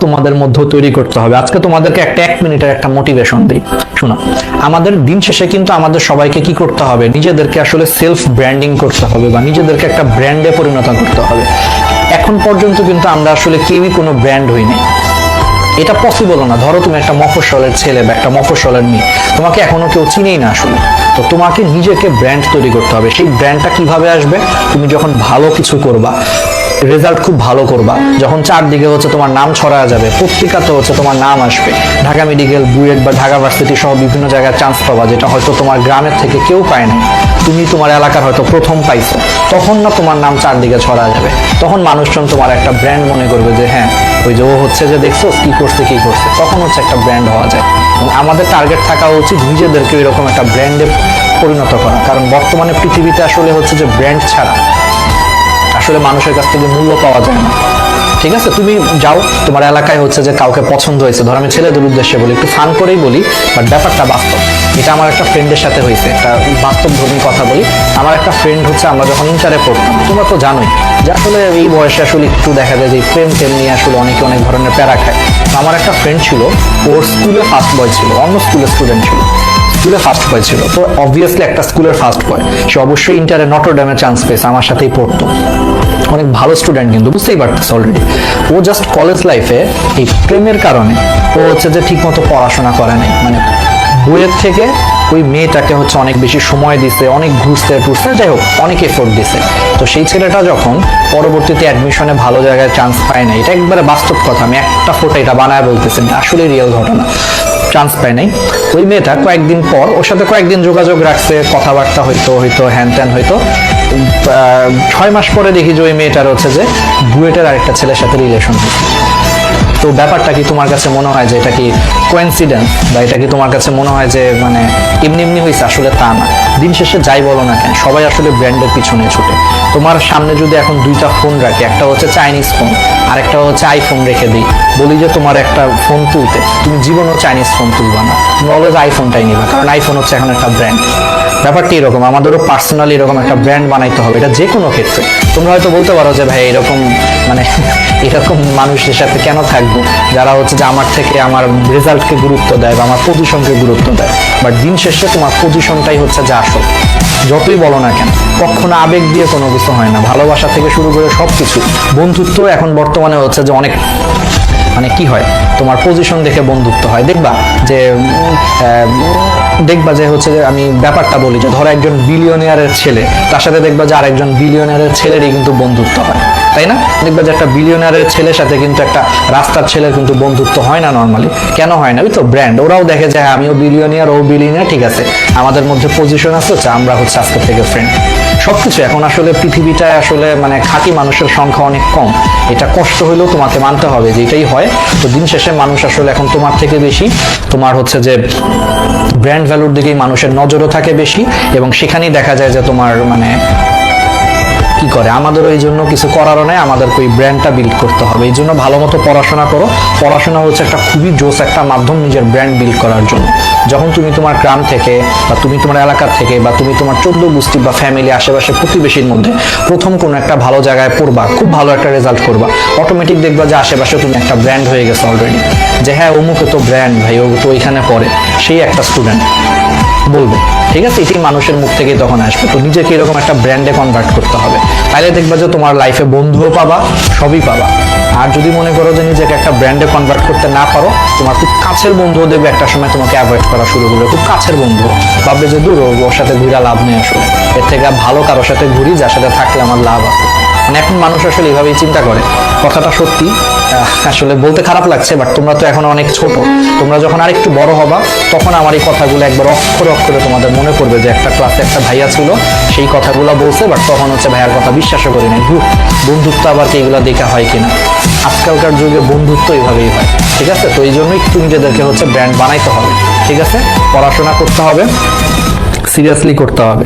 তোমাদের মধ্যে তৈরি করতে হবে। আজকে তোমাদেরকে একটা 1 মিনিটের একটা মোটিভেশন দিই, শোনো। আমাদের দিন শেষে কিন্তু আমাদের সবাইকে কি করতে হবে, নিজেদেরকে আসলে সেলফ ব্র্যান্ডিং করতে হবে বা নিজেদেরকে একটা ব্র্যান্ডে পরিণত করতে হবে। এখন পর্যন্ত কিন্তু আমরা আসলে কেউই কোনো ব্র্যান্ড হইনি, এটা পসিবল না। ধরো তুমি একটা মফস্বলের ছেলে বা একটা মফস্বলের মেয়ে, তোমাকে এখনো কেউ চিনেই না আসলে। তো তোমাকে নিজেকে ব্র্যান্ড তৈরি করতে হবে। সেই ব্র্যান্ডটা কিভাবে আসবে, তুমি যখন ভালো কিছু করবা, রেজাল্ট খুব ভালো করবা, যখন চারদিকে হচ্ছে তোমার নাম ছড়া যাবে, পত্রিকাতে হচ্ছে তোমার নাম আসবে, ঢাকা মেডিকেল, বুয়েট বা ঢাকা ভার্সিটি সহ বিভিন্ন জায়গায় চান্স পাবা, যেটা হয়তো তোমার গ্রামের থেকে কেউ পায় না, তুমি তোমার এলাকার হয়তো প্রথম পাইছো, তখন না তোমার নাম চারদিকে ছড়া যাবে। তখন মানুষজন তোমার একটা ব্র্যান্ড মনে করবে যে হ্যাঁ, ওই যে ও হচ্ছে যে দেখছো কি করছে কি করছে, তখন হচ্ছে একটা ব্র্যান্ড হওয়া যায়। এবং আমাদের টার্গেট থাকা উচিত নিজেদেরকে এরকম একটা ব্র্যান্ডে পরিণত করা। কারণ বর্তমানে পৃথিবীতে আসলে হচ্ছে যে ব্র্যান্ড ছাড়া আসলে মানুষের কাছ থেকে মূল্য পাওয়া যায় না। ঠিক আছে, তুমি যাও, তোমার এলাকায় হচ্ছে যে কাউকে পছন্দ হয়েছে, ধর আমি ছেলেদের উদ্দেশ্যে বলি, একটু ফান করেই বলি, বাট ব্যাপারটা বাস্তব। এটা আমার একটা ফ্রেন্ডের সাথে হয়েছে, একটা বাস্তব ধর্মী কথা বলি। আমার একটা ফ্রেন্ড হচ্ছে, আমরা যখন ইন্টারে পড়তাম, তোমরা তো জানোই যে আসলে এই বয়সে আসলে একটু দেখা যায় যে প্রেম টেম নিয়ে আসলে অনেকে অনেক ধরনের প্যারা খায়। তো আমার একটা ফ্রেন্ড ছিল, ওর স্কুলে ফার্স্ট বয় ছিল, অন্য স্কুলের স্টুডেন্ট ছিল, স্কুলে ফার্স্ট বয় ছিল। তো অবভিয়াসলি একটা স্কুলের ফার্স্ট বয়, সে অবশ্যই ইন্টারে নটরডেমে চান্স পেয়েছে, আমার সাথেই পড়তো, অনেক ভালো স্টুডেন্ট, কিন্তু বুঝতেই পারতেছে অলরেডি। ও জাস্ট কলেজ লাইফে এই প্রেমের কারণে ও হচ্ছে যে ঠিক মতো পড়াশোনা করে নাই, মানে বইয়ের থেকে ওই মেয়েটাকে হচ্ছে অনেক বেশি সময় দিছে, অনেক ঘুরতে টুরতে, যাই হোক অনেক এফোর্ট দিছে। তো সেই ছেলেটা যখন পরবর্তীতে অ্যাডমিশনে ভালো জায়গায় চান্স পায় না, এটা একবারে বাস্তব কথা, আমি একটা ফোটো এটা বানায় বলতেছি, আসলে রিয়েল ঘটনা, চান্স পায় নাই। ওই মেয়েটা কয়েকদিন পর ওর সাথে কয়েকদিন যোগাযোগ রাখছে, কথাবার্তা হইতো হ্যান ত্যান হইতো। 6 মাস পরে দেখি যে ওই মেয়েটার হচ্ছে যে বুয়েটের আরেকটা ছেলের সাথে রিলেশন হয়েছে। তো ব্যাপারটা কি তোমার কাছে মনে হয় যে এটা কি কোইন্সিডেন্স, বা এটা কি তোমার কাছে মনে হয় যে মানে এমনি এমনি হয়েছে? আসলে তা না। দিন শেষে যাই বলো না কেন, সবাই আসলে ব্র্যান্ডের পিছনে ছুটে। তোমার সামনে যদি এখন 2টা ফোন রাখি, একটা হচ্ছে চাইনিজ ফোন আর একটা হচ্ছে আইফোন রেখে দিই, বলি যে তোমার একটা ফোন তুলতে, তুমি জীবনও চাইনিজ ফোন তুলবা না, তুমি অলওয়েজ আইফোনটাই নিবা, কারণ আইফোন হচ্ছে এখন একটা ব্র্যান্ড। ব্যাপারটা এরকম, আমাদেরও পার্সোনালি এরকম একটা ব্র্যান্ড বানাইতে হবে, এটা যে কোনো ক্ষেত্রে। তোমরা হয়তো বলতে পারো যে ভাই এরকম মানে এরকম মানুষের সাথে কেন থাকবো যারা হচ্ছে যে আমার থেকে আমার রেজাল্টকে গুরুত্ব দেয় বা আমার পজিশনকে গুরুত্ব দেয়। বাট দিন শেষে তোমার পজিশনটাই হচ্ছে যে আসল, যতই বলো না কেন। কখনো আবেগ দিয়ে কোনো কিছু হয় না, ভালোবাসা থেকে শুরু করে সবকিছু। বন্ধুত্ব এখন বর্তমানে হচ্ছে যে অনেক মানে কি হয়, তোমার পজিশন দেখে বন্ধুত্ব হয়। দেখবা যে হচ্ছে যে আমি ব্যাপারটা বলি যে ধরো একজন বিলিয়নিয়ারের ছেলে, তার সাথে দেখবা যে আরেকজন বিলিয়নিয়ারের ছেলেরই কিন্তু বন্ধুত্ব হয়, তাই না? দেখবা যে একটা বিলিয়নিয়ারের ছেলের সাথে কিন্তু একটা রাস্তার ছেলের কিন্তু বন্ধুত্ব হয় না নর্মালি। কেন হয় না? ওই তো ব্র্যান্ড, ওরাও দেখে যে হ্যাঁ আমিও বিলিয়নিয়ার, ও বিলিয়নিয়ার, ঠিক আছে, আমাদের মধ্যে পজিশন আছে, হচ্ছে আমরা হচ্ছে আজকে থেকে ফ্রেন্ড। সবকিছু এখন আসলে পৃথিবীটায় আসলে মানে খাঁটি মানুষের সংখ্যা অনেক কম, এটা কষ্ট হলেও তোমাকে মানতে হবে যে এটাই হয়। তো দিন শেষে মানুষ আসলে এখন তোমার থেকে বেশি তোমার হচ্ছে যে ব্র্যান্ড ভ্যালুর দিকেই মানুষের নজরও থাকে বেশি, এবং সেখানেই দেখা যায় যে তোমার মানে কি করে। আমাদেরও এই জন্য কিছু করারও নাই, আমাদেরকে ওই ব্র্যান্ডটা বিল্ড করতে হবে। এই জন্য ভালো মতো পড়াশোনা করো। পড়াশোনা হচ্ছে একটা খুবই জোস একটা মাধ্যম নিজের ব্র্যান্ড বিল্ড করার জন্য। যখন তুমি তোমার গ্রাম থেকে বা তুমি তোমার এলাকা থেকে বা তুমি তোমার 14 গোষ্ঠী বা ফ্যামিলি আশেপাশে প্রতিবেশীর মধ্যে প্রথম কোনো একটা ভালো জায়গায় পড়বা, খুব ভালো একটা রেজাল্ট করবা, অটোমেটিক দেখবা যে আশেপাশে তুমি একটা ব্র্যান্ড হয়ে গেছো অলরেডি, যে হ্যাঁ অমুকে তো ব্র্যান্ড, ভাই ও তো ওইখানে পড়ে, সেই একটা স্টুডেন্ট বলবে। ঠিক আছে, এটি মানুষের মুখ থেকেই তখন আসবে। তো নিজেকে এরকম একটা ব্র্যান্ডে কনভার্ট করতে হবে, তাহলে দেখবা যে তোমার লাইফে বন্ধুও পাবা, সবই পাবা। আর যদি মনে করো যে নিজেকে একটা ব্র্যান্ডে কনভার্ট করতে না পারো, তোমার খুব কাছের বন্ধুও দেখবে একটা সময় তোমাকে অ্যাভয়েড করা শুরু করবে। খুব কাছের বন্ধু ভাববে যে দূর, ওর সাথে ঘুরে লাভ নেই, আসলে এর থেকে ভালো কারোর সাথে ঘুরি যার সাথে থাকলে আমার লাভ আছে। মানে এখন মানুষ আসলে এইভাবেই চিন্তা করে, কথাটা সত্যি। আসলে বলতে খারাপ লাগছে, বাট তোমরা তো এখন অনেক ছোট, তোমরা যখন আরেকটু বড় হবা তখন আমার এই কথাগুলো একবার অক্ষরে অক্ষরে তোমাদের মনে করবে যে একটা ক্লাসে একটা ভাইয়া ছিল, সেই কথাগুলো বলছে, বাট তখন হচ্ছে ভাইয়ার কথা বিশ্বাসও করি নাই। বন্ধুত্ব আবার কি এগুলো দেখা হয় কিনা? আজকালকার যুগে বন্ধুত্ব এইভাবেই হয়। ঠিক আছে, তো এই জন্যই একটু নিজেদেরকে হচ্ছে ব্র্যান্ড বানাইতে হবে। ঠিক আছে, পড়াশোনা করতে হবে, সিরিয়াসলি করতে হবে।